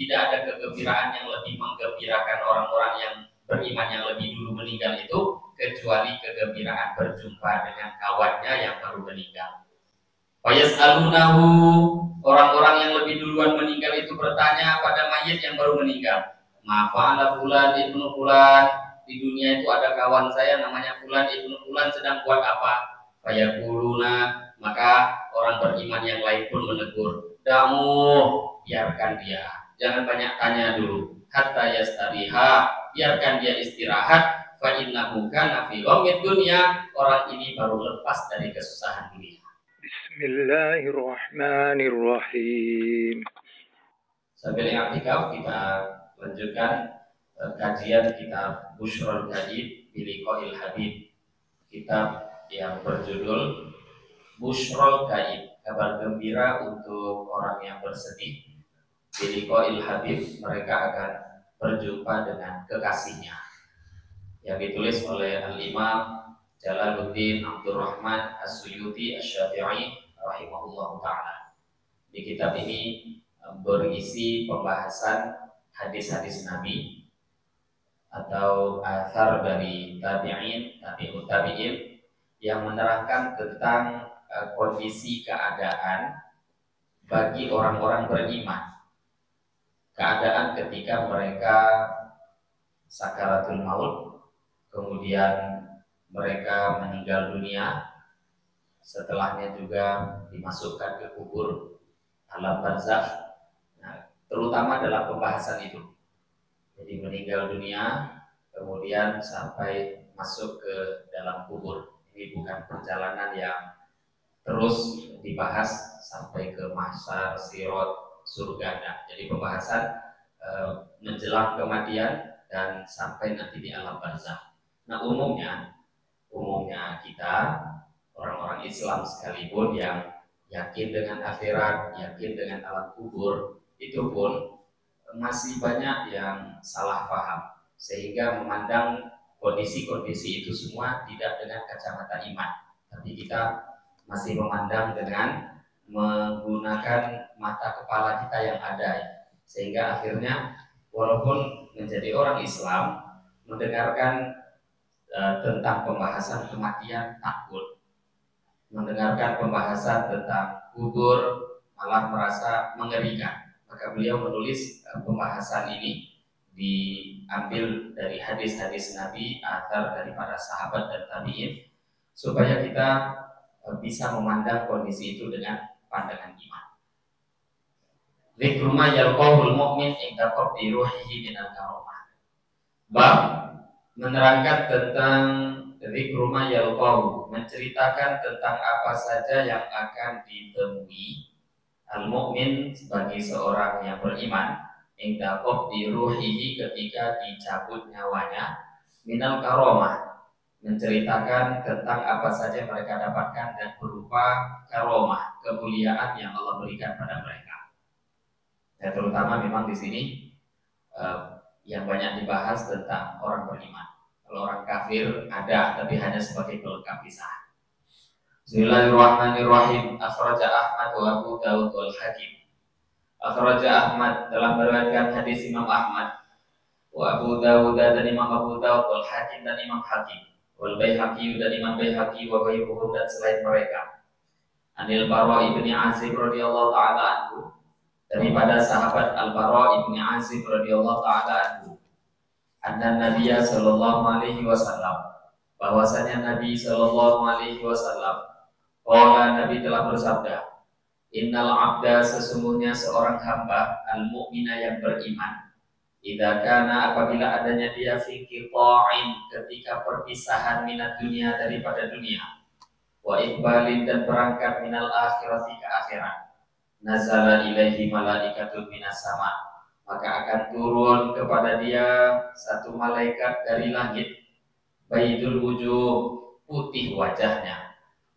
tidak ada kegembiraan yang lebih menggembirakan orang-orang yang beriman yang lebih dulu meninggal itu kecuali kegembiraan berjumpa dengan kawannya yang baru meninggal. Fayas'alunahu, orang-orang yang lebih duluan meninggal itu bertanya pada mayit yang baru meninggal, ma fa'ala fulan ibnu fulan, di dunia itu ada kawan saya namanya fulan ibnu fulan sedang buat apa? Fayaquluna, maka orang beriman yang lain pun menegur, damu, biarkan dia, jangan banyak tanya dulu, hatta yastariha, biarkan dia istirahat, fa innahu kana fi ghamid dunya, orang ini baru lepas dari kesusahan dunia. Bismillahirrahmanirrahim. Sambil i'tikaf kita lanjutkan kajian kitab Bushrul Gaib Biliqa'il Habib, kitab yang berjudul Bushrul Gaib, kabar gembira untuk orang yang bersedih. Biliqa'il Habib, mereka akan berjumpa dengan kekasihnya, yang ditulis oleh Al-Imam Jalaluddin Abdurrahman As-Suyuti Asy-Syafi'i rahimahullahu ta'ala. Di kitab ini berisi pembahasan hadis-hadis Nabi atau athar dari tabi'in, tabi'ut tabi'in yang menerangkan tentang kondisi keadaan bagi orang-orang beriman, keadaan ketika mereka sakaratul maut, kemudian mereka meninggal dunia, setelahnya juga dimasukkan ke kubur, alam barzakh. Nah, terutama dalam pembahasan itu, jadi meninggal dunia kemudian sampai masuk ke dalam kubur. Ini bukan perjalanan yang terus dibahas sampai ke mahsyar, sirat, surga. Nah, jadi pembahasan menjelang kematian dan sampai nanti di alam barzakh. Nah, umumnya kita orang-orang Islam sekalipun yang yakin dengan akhirat, yakin dengan alam kubur, itu pun masih banyak yang salah paham, sehingga memandang kondisi-kondisi itu semua tidak dengan kacamata iman, tapi kita masih memandang dengan menggunakan mata kepala kita yang ada, sehingga akhirnya walaupun menjadi orang Islam, mendengarkan tentang pembahasan kematian takut, mendengarkan pembahasan tentang kubur malah merasa mengerikan. Maka beliau menulis pembahasan ini diambil dari hadis-hadis Nabi, athar dari para sahabat dan tabi'in, supaya kita bisa memandang kondisi itu dengan pandangan iman. Dzikru ma yalqahul mu'min inda qabdi ruhihi minal karamah. Bab menerangkan tentang dzikru ma yalqahu, menceritakan tentang apa saja yang akan ditemui al-mu'min sebagai seorang yang beriman inda qabdi ruhihi, ketika dicabut nyawanya, minal karamah, menceritakan tentang apa saja mereka dapatkan dan berupa karomah, kemuliaan yang Allah berikan pada mereka. Dan terutama memang di sini yang banyak dibahas tentang orang beriman. Kalau orang kafir ada, tapi hanya sebagai pelengkap kisah. Bismillahirrahmanirrahim. Akhraja Ahmad wa Abu Dawud wal Hakim. Akhraja Ahmad telah meriwayatkan hadis Imam Ahmad, wa Abu Dawud dan Imam Abu Dawud, wal Hakim dan Imam Hakim, wal Baihaqi dan Imam Baihaqi, wa ghairuhum dan selain mereka. Anil Bara ibni Azib radhiyallahu ta'ala anhu, daripada sahabat Al-Bara ibni Azib radhiyallahu ta'ala anhu, anna Nabiya sallallahu alaihi wasallam, bahwasanya Nabi sallallahu alaihi wasallam, qala, Nabi telah bersabda, innal abda, sesungguhnya seorang hamba, al-mu'mina yang beriman, idza kana, apabila adanya dia fi qita'in, ketika perpisahan minat dunia, daripada dunia, wa iqbalin, dan berangkat minal akhirati, ke akhirat, nazala ilaihi malaikatun minas sama, maka akan turun kepada dia satu malaikat dari langit, baydul wujuh, putih wajahnya,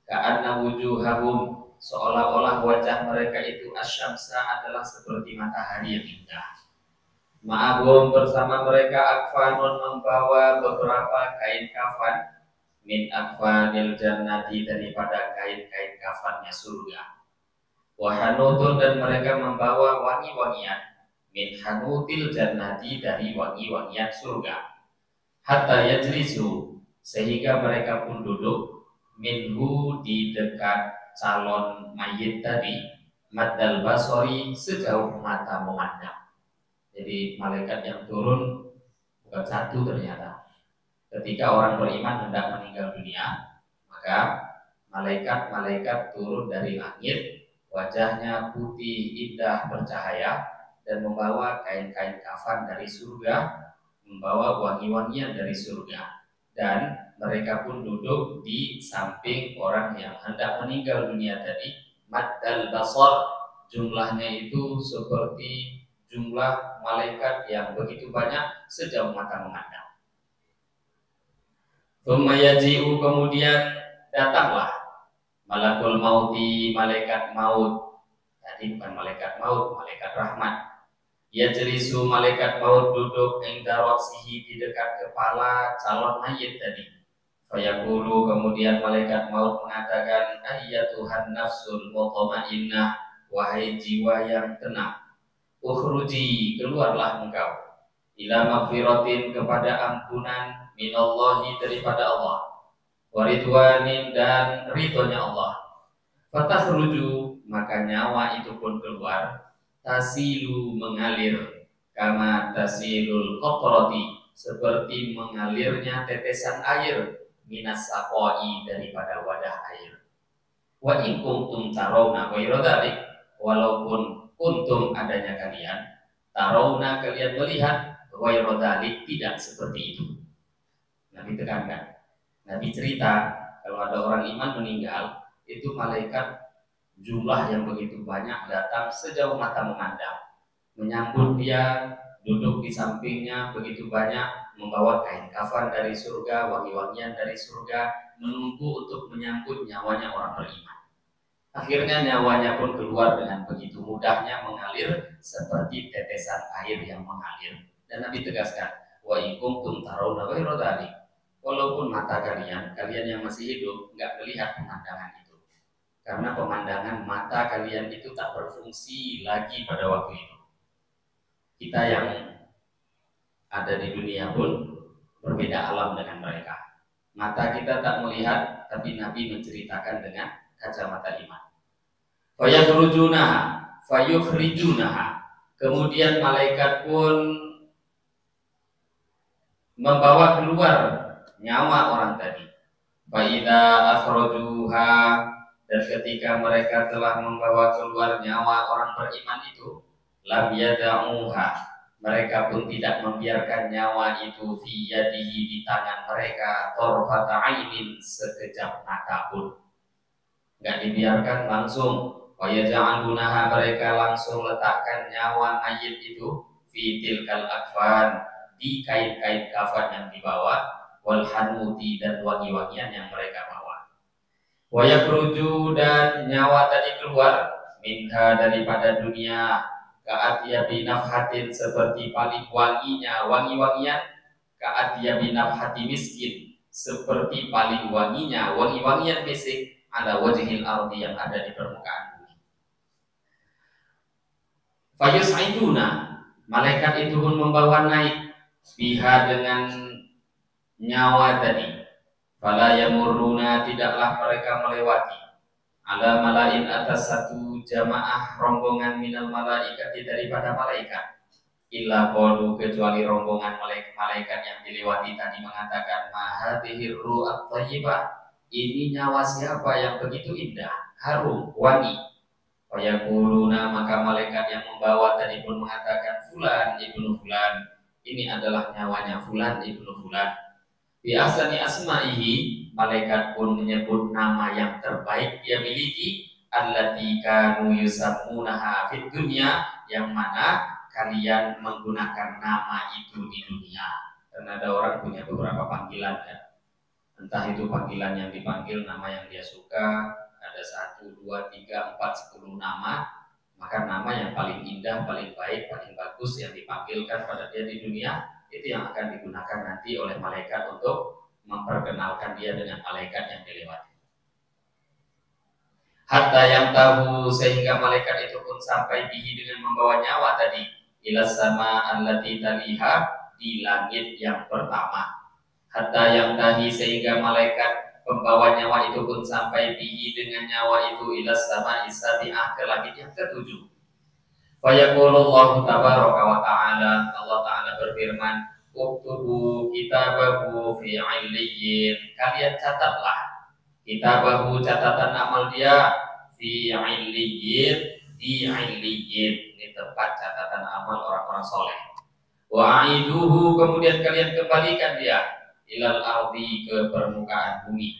ka'anna wujuhahum, seolah-olah wajah mereka itu asyamsa, adalah seperti matahari yang indah. Ma'ahum, bersama mereka, akfanun, membawa beberapa kain kafan, min akfanil jannati, daripada kain-kain kafannya surga. Wahanutun, dan mereka membawa wangi-wangian, min hanutil jannati, dari wangi-wangian surga, hatta yajlisu, sehingga mereka pun duduk, minhu, di dekat calon mayit tadi, maddal basori, sejauh mata memandang. Jadi malaikat yang turun bukan satu ternyata. Ketika orang beriman hendak meninggal dunia, maka malaikat-malaikat turun dari langit, wajahnya putih indah bercahaya, dan membawa kain-kain kafan dari surga, membawa wangi-wangian dari surga. Dan mereka pun duduk di samping orang yang hendak meninggal dunia tadi, maddal basar, jumlahnya itu seperti jumlah malaikat yang begitu banyak sejauh mata memandang. Yaji'u, kemudian datanglah malakul mauti, malaikat maut. Tadi bukan malaikat maut, malaikat rahmat. Yajlisu, malaikat maut duduk inda raksihi, di dekat kepala calon mayit tadi. Fayaqulu, kemudian malaikat maut mengatakan, ayyatuhan nafsul mutmainnah, wahai jiwa yang tenang, ukhruji, keluarlah engkau, ila magfiratin, kepada ampunan, minallahi, daripada Allah, waridwanin, dan ridhonya Allah. Fatakhruju, maka nyawa itu pun keluar, tasilu, mengalir, kama tasilul qatrati, seperti mengalirnya tetesan air, minas saqai, daripada wadah air. Wa in kuntum tarawna ghayra dzalik, walaupun kuntum, adanya kalian, tarawna, kalian melihat, ghayra dzalik, tidak seperti itu. Nabi tekankan, Nabi cerita, kalau ada orang iman meninggal, itu malaikat jumlah yang begitu banyak datang sejauh mata memandang, menyambut dia, duduk di sampingnya begitu banyak, membawa kain kafan dari surga, wangi-wangian dari surga, menunggu untuk menyambut nyawanya orang beriman. Akhirnya nyawanya pun keluar dengan begitu mudahnya, mengalir seperti tetesan air yang mengalir. Dan Nabi tegaskan, wa in kuntum tarawna ghayra dzalik, walaupun mata kalian yang masih hidup, nggak melihat pemandangan itu, karena pemandangan mata kalian itu tak berfungsi lagi pada waktu itu. Kita yang ada di dunia pun berbeda alam dengan mereka. Mata kita tak melihat, tapi Nabi menceritakan dengan kacamata iman. Fayakhrujunaha, fayukhrijunaha, kemudian malaikat pun membawa keluar nyawa orang tadi. Faida akhrajuha, dan ketika mereka telah membawa keluar nyawa orang beriman itu, lam yada'uha, mereka pun tidak membiarkan nyawa itu fi yadihi, di tangan mereka, tarfata ainin, sekejap mata pun, nggak dibiarkan langsung. Wa yaj'alunaha, mereka langsung letakkan nyawa mayit itu fi tilkal akfan, di kain-kain kafan yang dibawa, wal hanuti, dan wangi-wangian yang mereka bawa. Wa yakhruju, dan nyawa tadi keluar, minha, daripada dunia, ka'atyabi nafhatin, seperti paling wanginya wangi-wangian, ka'atyabi nafhati miskin, seperti paling wanginya wangi-wangian miskin, ala wajhil ardi, yang ada di permukaan bumi. Fayus'iduna, malaikat itu pun membawa naik, biha, dengan nyawa tadi. Fala yamurruna, tidaklah mereka melewati, ala malain, atas satu jamaah rombongan, minal malaikati, daripada malaikat, illa qalu, kecuali rombongan malaikat yang dilewati tadi mengatakan, ma hadhihi ru'at thayyibah, ini nyawa siapa yang begitu indah, harum, wangi. Fayaquluna, maka malaikat yang membawa tadi pun mengatakan, fulan ibnu fulan, ini adalah nyawanya fulan ibnu fulan. Bi ahsani asma'ihi, malaikat pun menyebut nama yang terbaik dia miliki, allati kanu yusammunaha fid dunya, yang mana kalian menggunakan nama itu di dunia. Karena ada orang punya beberapa panggilan ya, entah itu panggilan yang dipanggil nama yang dia suka, ada 1, 2, 3, 4, 10 nama, maka nama yang paling indah, paling baik, paling bagus yang dipanggilkan pada dia di dunia, itu yang akan digunakan nanti oleh malaikat untuk memperkenalkan dia dengan malaikat yang dilewati. Hatta yang tahu, sehingga malaikat itu pun sampai bihi, dengan membawa nyawa tadi, ila sama allati taliha, di langit yang pertama. Hatta yang tahi, sehingga malaikat pembawa nyawa itu pun sampai bihi dengan nyawa itu ila sama isabi'ah, ke langit yang ketujuh. Fayaqulullahu tabaraka wa ta'ala, Allah ta'ala berfirman, uktubu kitabahu fi 'illiyyin, kalian catatlah kitabahu, catatan amal dia, fi 'illiyyin, di 'illiyyin, ini tempat catatan amal orang-orang soleh. Wa 'aiduhu, kemudian kalian kembalikan dia ilal ardi, ke permukaan bumi.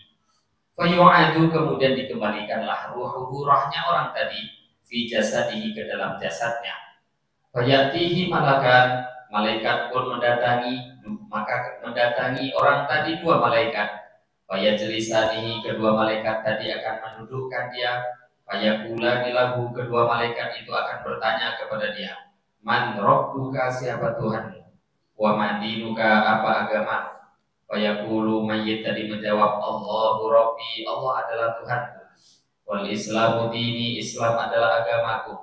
Fayu'adu, kemudian dikembalikanlah ruhuhu, rohnya orang tadi, fi jasadihi, ke dalam jasadnya. Fayatihi malakan, malaikat pun mendatangi, maka mendatangi orang tadi dua malaikat. Fayajlisanihi, kedua malaikat tadi akan mendudukkan dia. Fayaqulani lahu, kedua malaikat itu akan bertanya kepada dia, man rabbuka, siapa Tuhanmu, wa madinuka, apa agamamu. Fayaqulu, mayyit tadi menjawab, Allahu rabbi, Allah adalah Tuhanku, wal islamu dini, Islam adalah agamaku.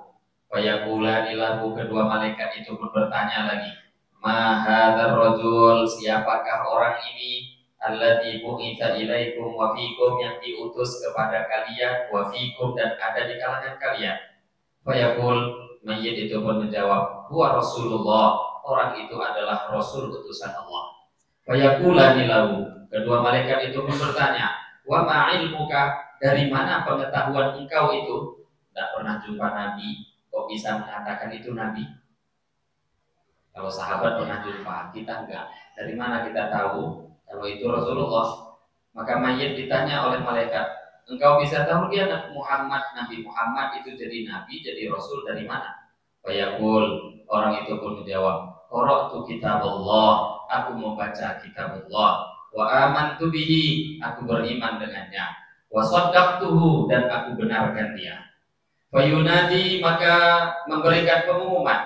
Fayaqulani lahu, kedua malaikat itu pun bertanya lagi, ma hadzal rajul, siapakah orang ini, alladzi bu'itsa ilaikum wa fikum, yang diutus kepada kalian, wa fikum, dan ada di kalangan kalian. Fayaqul, mayyit itu pun menjawab, huwa Rasulullah, orang itu adalah Rasul utusan Allah. Fayaqulani lahu, kedua malaikat itu pun bertanya, wa ma ilmuka, dari mana pengetahuan engkau itu, tidak pernah jumpa Nabi, kok bisa mengatakan itu Nabi? Kalau sahabat pernah jumpa, kita enggak. Dari mana kita tahu kalau itu Rasulullah? Maka mayit ditanya oleh malaikat, engkau bisa tahu dia Nabi Muhammad itu jadi Nabi, jadi Rasul dari mana? Fayaqul, orang itu pun menjawab, qara'tu kitabullah, aku membaca kitabullah, wa amantu bihi, aku beriman dengannya, wa saddaqtuhu, dan aku benarkan dia. Fayunadi, maka memberikan pengumuman,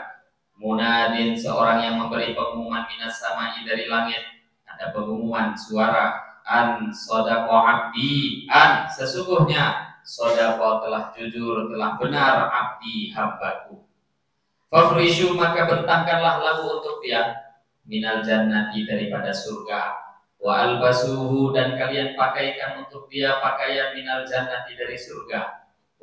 munadin, seorang yang memberi pengumuman, minas sama'i, dari langit, ada pengumuman suara, an sadaqa abdi, an sesungguhnya, sadaqa telah jujur, telah benar, abdi hambaku. Fafrishu, maka bentangkanlah lagu untuk dia, minal jannati, daripada surga, wa albasuhu, dan kalian pakaikan untuk dia pakaian minal jannati, dari surga,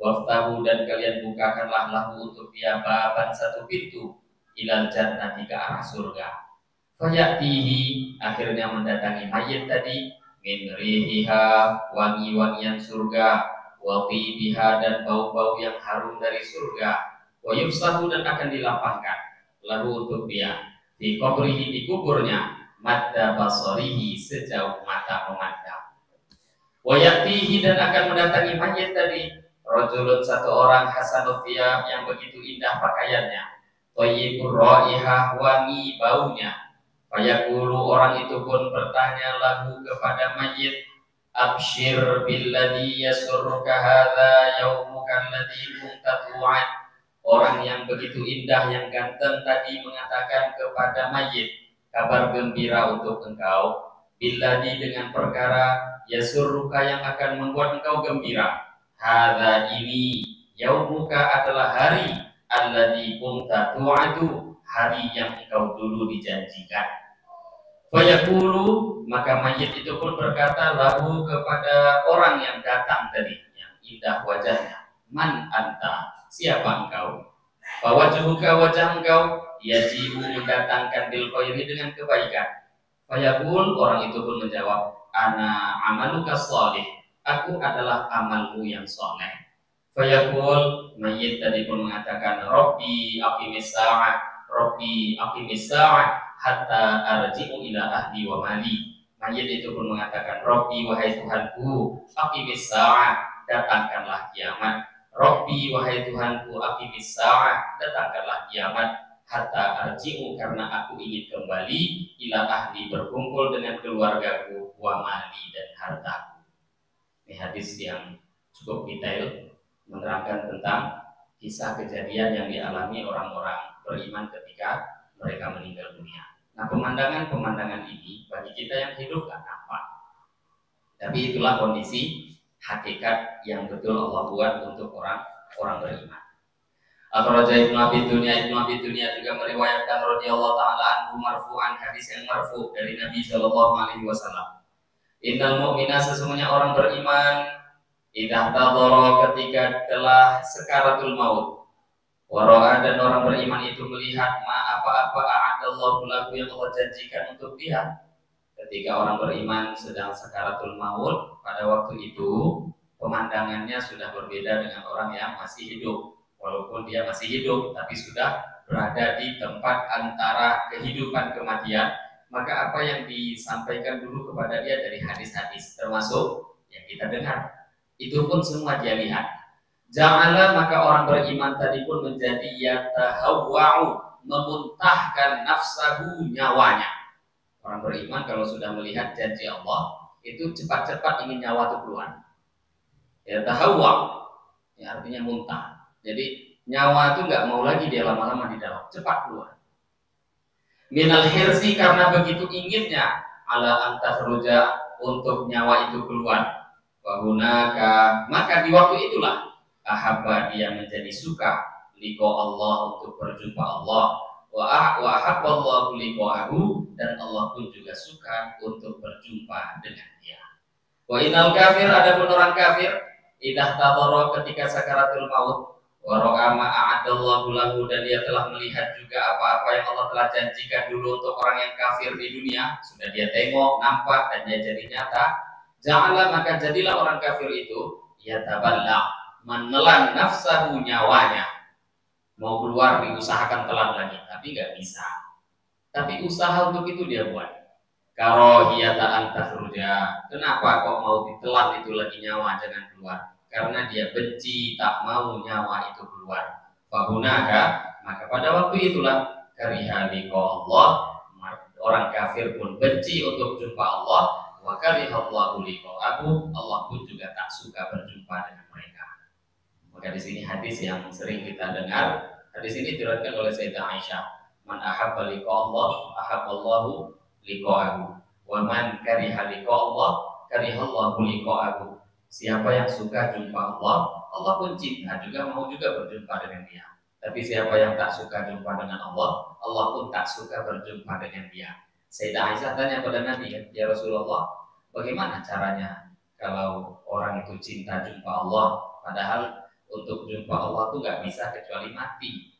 waftahu, dan kalian bukakanlah lahu untuk dia baban, satu pintu, ilal jannati, ke arah surga. Fayatihi, akhirnya mendatangi mayit tadi, min rihiha, wangi-wangian surga, wa tibiha, dan bau-bau yang harum dari surga, wa yufsahu, dan akan dilapangkan lahu untuk dia, di kubrihi, di kuburnya, madda basarihi, sejauh mata memandang. Wa yatihi, dan akan mendatangi mayit tadi, rajulun, satu orang, hasanul thiyab, yang begitu indah pakaiannya, thayyibur raihah, wangi baunya. Fayaqulu, orang itu pun bertanya lahu kepada mayit, abshir billadhi yasurruka hadza yaumuka alladhi kunta tu'ad. Orang yang begitu indah, yang ganteng tadi mengatakan kepada mayit, kabar gembira untuk engkau, billadhi, dengan perkara, yasurruka, yang akan membuat engkau gembira, hadza, ini, yaumuka, adalah hari, alladhi kunta tu'adu, hari yang engkau dulu dijanjikan. Fayaqulu, maka mayit itu pun berkata lahu, kepada orang yang datang tadi, yang indah wajahnya, man anta, siapa engkau? Fawajhuka, wajah engkau, yajibu, mendatangkan bil khairi, dengan kebaikan. Fayaqul, orang itu pun menjawab, ana amaluka sholih, aku adalah amalmu yang soleh. Fayaqul, mayit tadi pun mengatakan, Rabbi aqimis sa'ah, Rabbi aqimis sa'ah, hatta arji'u ila ahli wa mali. Mayit itu pun mengatakan, Rabbi, wahai Tuhanku, aqimis sa'ah, datangkanlah kiamat. Rabbi, wahai Tuhanku, aqimis sa'ah, datangkanlah kiamat. Hatta arji'u, karena aku ingin kembali, ila ahli, berkumpul dengan keluargaku, wa mali, dan hartaku. Ini hadis yang cukup detail, menerangkan tentang kisah kejadian yang dialami orang-orang beriman ketika mereka meninggal dunia. Nah, pemandangan-pemandangan ini bagi kita yang hidup kan apa? Tapi itulah kondisi hakikat yang betul Allah buat untuk orang beriman. Akhraja Ibnu Abi Dunya juga meriwayatkan radhiyallahu taala anhu marfu'an, hadis yang marfu dari Nabi sallallahu alaihi wasallam. Innal mu'mina, sesungguhnya orang beriman, idza tadara, ketika telah sekaratul maut, wara'a, dan orang beriman itu melihat apa-apa a'adallahu lahu, yang Allah janjikan untuk dia. Ketika orang beriman sedang sekaratul maut, pada waktu itu pemandangannya sudah berbeda dengan orang yang masih hidup. Walaupun dia masih hidup, tapi sudah berada di tempat antara kehidupan kematian, maka apa yang disampaikan dulu kepada dia dari hadis-hadis, termasuk yang kita dengar, itu pun semua dia lihat. Ja'ala, maka orang beriman tadi pun menjadi yatahawwa'u, memuntahkan nafsahu, nyawanya. Orang beriman kalau sudah melihat janji Allah, itu cepat-cepat ingin nyawa itu keluar. Yatahawwa', ya artinya muntah. Jadi nyawa itu nggak mau lagi dia lama-lama di dalam, cepat keluar. Minal hirsi, karena begitu inginnya, ala antakhruja, untuk nyawa itu keluar. Wahunaka, maka di waktu itulah ahabba, dia menjadi suka, liqa Allah, untuk berjumpa Allah. Wa ahabballahu liqa'ahu, dan Allah pun juga suka untuk berjumpa dengan dia. Wa innal kafir, adapun orang kafir, idah tadara, ketika sakaratul maut, wa ra'a ma a'adallahu lahu, dan dia telah melihat juga apa-apa yang Allah telah janjikan dulu untuk orang yang kafir di dunia, sudah dia tengok, nampak, dan dia jadi nyata. Ja'ala, maka jadilah orang kafir itu yataballa, menelan nafsahu, nyawanya. Mau keluar diusahakan telan lagi, tapi nggak bisa. Tapi usaha untuk itu dia buat. Karohiyata antakhruja, kenapa kok mau ditelan itu lagi nyawa, jangan keluar? Karena dia benci, tak mau nyawa itu keluar. Fahunaka, maka pada waktu itulah kariha liqa Allah, orang kafir pun benci untuk jumpa Allah. Wa karihallahu liqa'ahu, Allah pun juga tak suka berjumpa dengan mereka. Maka di sini hadis yang sering kita dengar. Hadis ini diriwayatkan oleh Sayyidah Aisyah. Man ahabba liqa Allah, ahabballahu liqa'ahu. Wa man kariha liqa Allah, karihallahu liqa'ahu. Siapa yang suka jumpa Allah, Allah pun cinta juga, mau juga berjumpa dengan dia. Tapi siapa yang tak suka jumpa dengan Allah, Allah pun tak suka berjumpa dengan dia. Sayyidah Aisyah tanya pada Nabi, ya Rasulullah, bagaimana caranya kalau orang itu cinta jumpa Allah, padahal untuk jumpa Allah itu nggak bisa kecuali mati.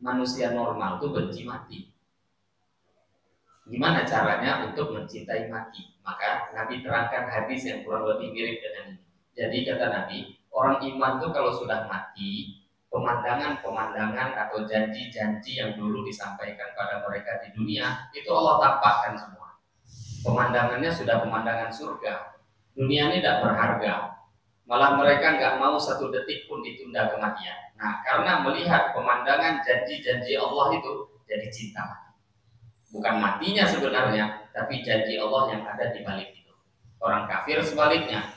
Manusia normal itu benci mati. Gimana caranya untuk mencintai mati? Maka Nabi terangkan hadis yang kurang lebih mirip dengan ini. Jadi kata Nabi, orang iman itu kalau sudah mati, pemandangan-pemandangan atau janji-janji yang dulu disampaikan pada mereka di dunia, itu Allah tampakkan semua. Pemandangannya sudah pemandangan surga. Dunia ini tidak berharga. Malah mereka nggak mau satu detik pun ditunda kematian. Nah, karena melihat pemandangan janji-janji Allah itu, jadi cinta mati. Bukan matinya sebenarnya, tapi janji Allah yang ada di balik itu. Orang kafir sebaliknya.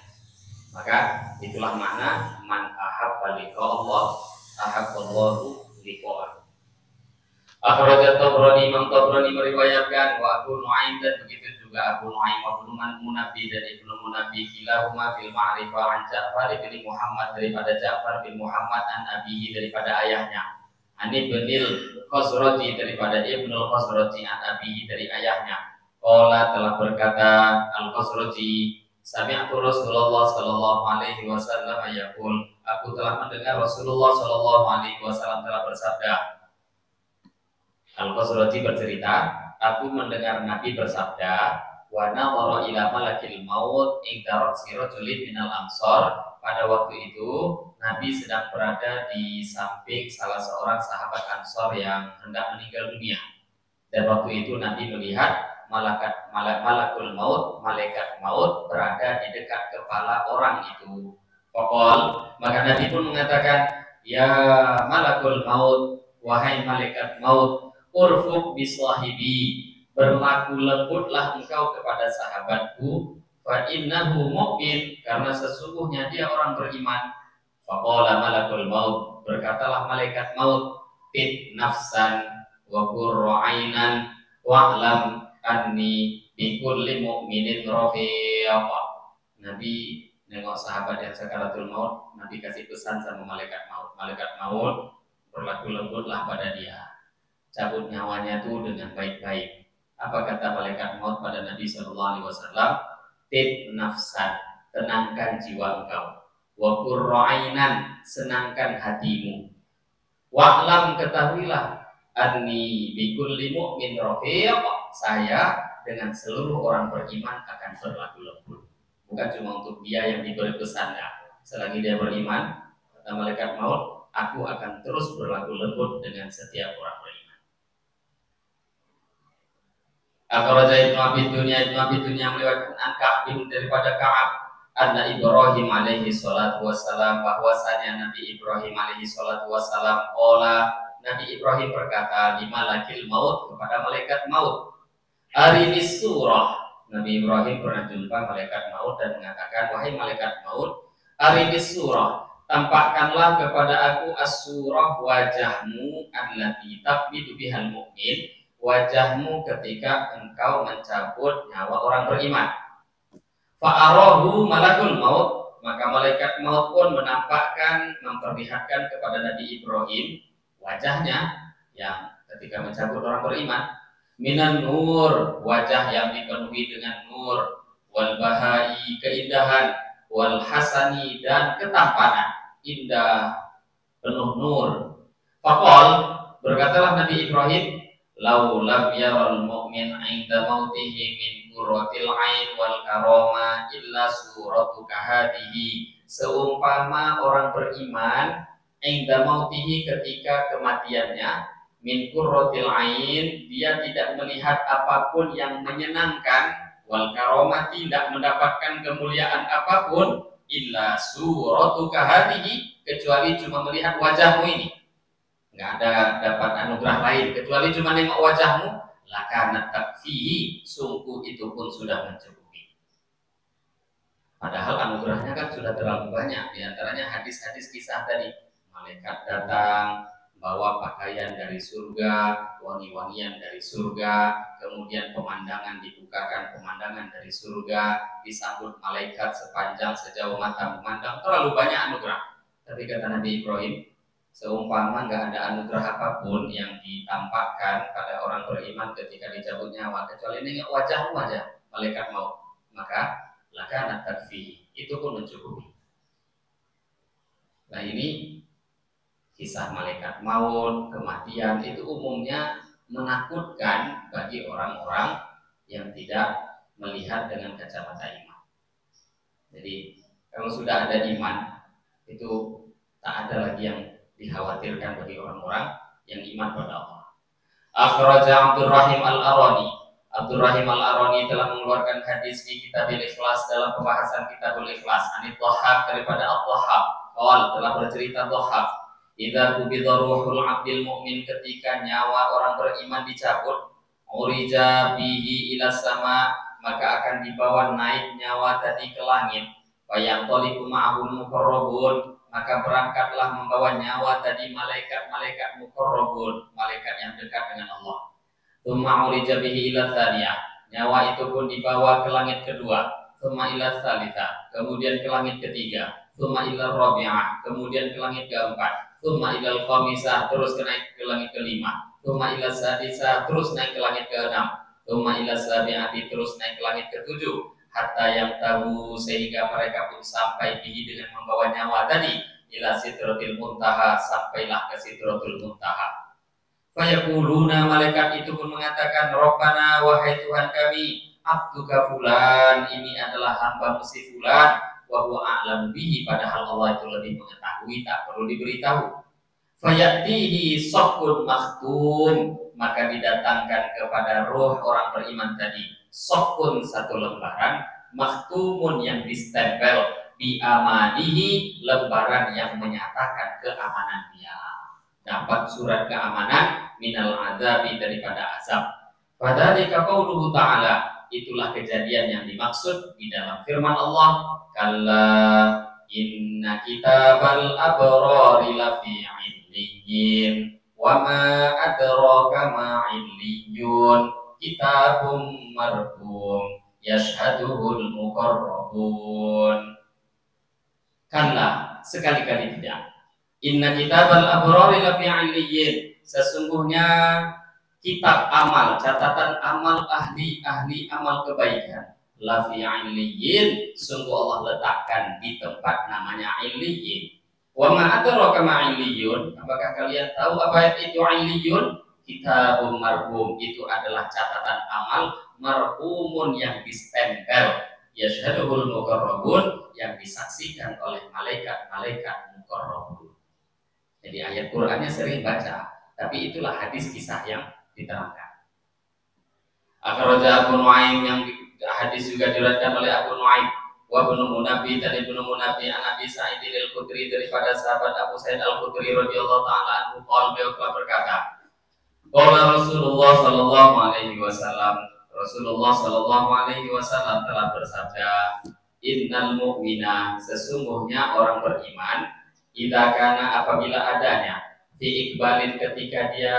Maka itulah makna man ahabba liqa Allah, ahabballahu liqa'ahu. Akhrajat Tabrani, Imam Tabrani meriwayatkan, wa Abu Nu'aim, dan begitu juga Abu Nu'aim wa Ibnu Munabbi dan Ibnu Munabbi, kilahuma fil ma'rifah an Ja'far bin Muhammad, daripada Ja'far bin Muhammad, an abihi, daripada ayahnya, Ani Ibnul Khazraji, daripada Ibnul Khazraji, an abihi, dari ayahnya. Qala, telah berkata Al-Khazraji, sami'tu Rasulullah sallallahu alaihi wasallam yaqul, aku telah mendengar Rasulullah sallallahu alaihi wasallam telah bersabda. Al-Khazraji bercerita, aku mendengar Nabi bersabda, wa nadhara ila malakil maut inda rajulin minal ansar. Pada waktu itu Nabi sedang berada di samping salah seorang sahabat Ansor yang hendak meninggal dunia. Dan waktu itu Nabi melihat malakul maut, malaikat maut berada di dekat kepala orang itu. Pokol, maka Nabi pun mengatakan, ya malakul maut, wahai malaikat maut, urfuk bisahibi, berlaku lembutlah engkau kepada sahabatku, fa innahu mu'min, karena sesungguhnya dia orang beriman. Faqala malakul maut, berkatalah malaikat maut, fit nafsan wa qurra ainan wa'lam anni bi kulli mu'minin rafiq. Nabi nengok sahabat yang sakaratul maut, Nabi kasih pesan sama malaikat maut. Malaikat maut, berlaku lembutlah pada dia, cabut nyawanya tuh dengan baik-baik. Apa kata malaikat maut pada Nabi Shallallahu Alaihi Wasallam? Tib nafsan, tenangkan jiwa engkau. Wa qurrainan, senangkan hatimu. Wa'lam, ketahuilah, anni bikulli mu'min rafiq, saya dengan seluruh orang beriman akan berlaku lembut. Bukan cuma untuk dia yang diberi pesan, ya. Selagi dia beriman, kata malaikat maut, aku akan terus berlaku lembut dengan setiap orang beriman. Akhraja Ibnu Abi Dunya meliwatkan Ka'ab daripada Ka'ab, anna Ibrahim alaihi salatu wassalam, bahwasanya Nabi Ibrahim alaihi salatu wassalam, Nabi Ibrahim berkata di malakil maut, kepada malaikat maut, arinis surah. Nabi Ibrahim pernah jumpa malaikat maut dan mengatakan, wahai malaikat maut, arinis surah, tampakkanlah kepada aku as-surah, wajahmu allati taqbidu bihal mu'min, wajahmu ketika engkau mencabut nyawa orang beriman. Fa'arahu malakul maut, maka malaikat maut pun menampakkan, memperlihatkan kepada Nabi Ibrahim wajahnya yang ketika mencabut orang beriman. Minan nur, wajah yang dipenuhi dengan nur, wal bahai, keindahan, wal hasani, dan ketampanan, indah, penuh nur. Faqal, berkatalah Nabi Ibrahim, lau lam yaral mu'min 'inda mautihi min qurratil 'ain wal karama illa suratu kahadihi, seumpama orang beriman 'inda mautihi, ketika kematiannya, min qurratil 'ain, dia tidak melihat apapun yang menyenangkan, wal karama, tidak mendapatkan kemuliaan apapun, illa suratu kahadihi, kecuali cuma melihat wajahmu ini. Nggak ada dapat anugerah lain kecuali cuma nengok wajahmu, lakana takfihi, sungguh itu pun sudah mencukupi. Padahal anugerahnya kan sudah terlalu banyak. Di antaranya hadis-hadis kisah tadi, malaikat datang bawa pakaian dari surga, wangi-wangian dari surga, kemudian pemandangan dibukakan, pemandangan dari surga, disambut malaikat sepanjang sejauh mata memandang, terlalu banyak anugerah. Tapi kata Nabi Ibrahim, seumpama nggak ada anugerah apapun yang ditampakkan pada orang beriman ketika dicabut nyawa, kecuali nengok wajahmu aja, malaikat maut, maka lakana takfi, itu pun mencukupi. Nah, ini kisah malaikat maut, kematian, itu umumnya menakutkan bagi orang-orang yang tidak melihat dengan kacamata iman. Jadi kalau sudah ada iman, itu tak ada lagi yang dikhawatirkan bagi orang-orang yang iman pada Allah. Akhraja Abdurrahim Al-Arani. Abdurrahim Al-Arani telah mengeluarkan hadis di Kitabul Ikhlas dalam pembahasan Kitabul Ikhlas. Anit Dhahhak, daripada Al-Dhahhak, telah bercerita Dhahhak, idza qubida ruhul 'abdil mu'min, ketika nyawa orang beriman dicabut, urija bihi ila sama, maka akan dibawa naik nyawa tadi ke langit. Fa yaqtaliqu ma'ahul muqarrabun, maka berangkatlah membawa nyawa tadi malaikat-malaikat muqarrabun, malaikat yang dekat dengan Allah. Tsumma urija bihi ila tsaniyah, nyawa itu pun dibawa ke langit kedua. Tsumma ila tsalitsah, kemudian ke langit ketiga. Tsumma ila rabi'ah, kemudian ke langit keempat. Tsumma ila khamisah, terus naik ke langit kelima. Tsumma ila sadisah, terus naik ke langit keenam. Tsumma ila sabi'ati, terus naik ke langit ketujuh. Hatta yang tahu, sehingga mereka pun sampai bihi, dengan membawa nyawa tadi, ila sidratil muntaha, sampailah ke sidratul muntaha. Fayaquluna, malaikat itu pun mengatakan, Rabbana, wahai Tuhan kami, abduka fulan, ini adalah hamba si fulan, wa huwa a'lamu bihi, padahal Allah itu lebih mengetahui, tak perlu diberitahu. Fayatihi sokun makhtum, maka didatangkan kepada roh orang beriman tadi sokun, satu lembaran, makhtumun, yang distempel, bi amanihi, lembaran yang menyatakan keamanan dia, dapat surat keamanan, minal azabi, daripada azab. Fadzalika qauluhu ta'ala, itulah kejadian yang dimaksud di dalam firman Allah, kalla inna kitabal abrari lafi 'illiyyin wa ma adraka ma 'illiyun, kitabum marqum yashhaduhul muqarrabun. Kalla, sekali-kali tidak. Inna kitabal abrari lafi 'illiyyin. Sesungguhnya kitab amal, catatan amal ahli amal kebaikan, lafi 'illiyyin, sungguh Allah letakkan di tempat namanya 'illiyyin. Wa ma adraka ma 'illiyyun? Apakah kalian tahu apa itu 'illiyyun? Kitabun marhum, itu adalah catatan amal marhumun yang distempel, yashhaduhul muqarrabun, yang disaksikan oleh malaikat-malaikat muqarrabun. Jadi ayat Qur'annya sering baca, tapi itulah hadis kisah yang diterangkan. Akhraja Abu Nuaim, yang hadis juga diriwayatkan oleh Abu Nuaim, wa Ibnu Munabi dan Ibnu Munabi an Abi Sa'id al-Khudri, daripada sahabat Abu Sa'id al-Khudri radhiyallahu taala anhu, beliau berkata, qala Rasulullah sallallahu alaihi wasallam, Rasulullah sallallahu alaihi wasallam telah bersabda, innal mu'mina, sesungguhnya orang beriman, idza kana, apabila adanya, fi ikbalin, ketika dia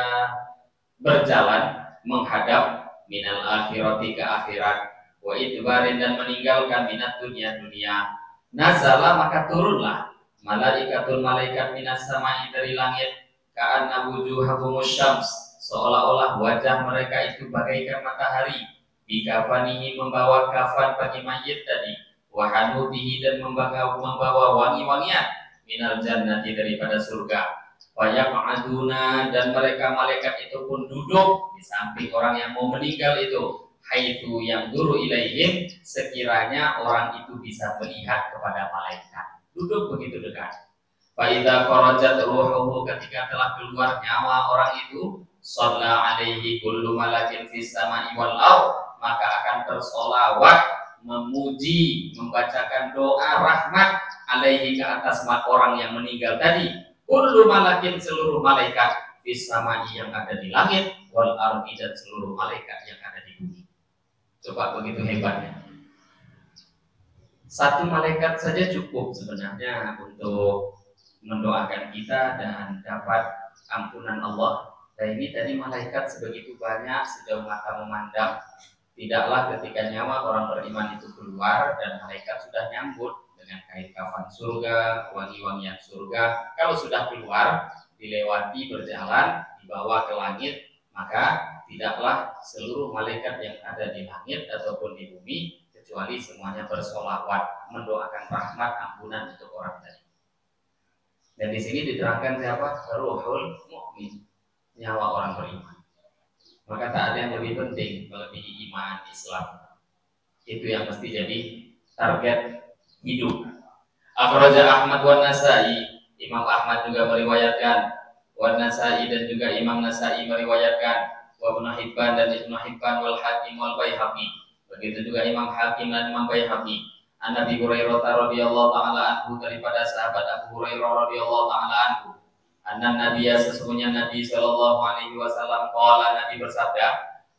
berjalan menghadap, minal akhirati, ke akhirat, wa idbarin, dan meninggalkan minat dunia, nazala, maka turunlah, malaikatul, malaikat, minas samai, dari langit, ka'anna wujuhahumus syams, seolah-olah wajah mereka itu bagaikan matahari, bikafanihi, membawa kafan bagi mayit tadi, wahanutihi, dan membawa wangi-wangian, minal jannati, daripada surga, fayaq'aduna, dan mereka malaikat itu pun duduk di samping orang yang mau meninggal itu, haitsu yang duru ilaihim, sekiranya orang itu bisa melihat kepada malaikat, duduk begitu dekat. Fa idza kharajat ruhuhu, ketika telah keluar nyawa orang itu, shalla alaihi kullu malakin fis sama'i wal ardh, maka akan bersolawat, memuji, membacakan doa rahmat, alaihi, ke atas orang yang meninggal tadi, kullu malakin, seluruh malaikat, fis sama'i, yang ada di langit, wal ardh, dan seluruh malaikat yang ada di bumi. Coba, begitu hebatnya. Satu malaikat saja cukup sebenarnya untuk mendoakan kita dan dapat ampunan Allah. Dan ini tadi malaikat sebegitu banyak, sejauh mata memandang. Tidaklah ketika nyawa orang beriman itu keluar dan malaikat sudah nyambut dengan kain kafan surga, wangi-wangian surga. Kalau sudah keluar, dilewati, berjalan, dibawa ke langit, maka tidaklah seluruh malaikat yang ada di langit ataupun di bumi, kecuali semuanya bersolawat, mendoakan rahmat, ampunan untuk orang tadi. Dan di sini diterangkan siapa? Ruhul Mukmin, nyawa orang beriman. Maka tak ada yang lebih penting melebihi iman Islam. Itu yang mesti jadi target hidup. Akhraja Ahmad wa Nasai, Imam Ahmad juga meriwayatkan, wa Nasai, dan juga Imam Nasai meriwayatkan, wa Ibnu Hibban, dan Ibnu Hibban, wal Hakim wal Baihaqi, begitu juga Imam Hakim dan Imam Baihaqi. An Nabi Hurairah radhiyallahu taala anhu, daripada sahabat Abu Hurairah radhiyallahu taala anhu, anna nabiyya, sesungguhnya Nabi sallallahu alaihi wasallam, qala, Nabi bersabda,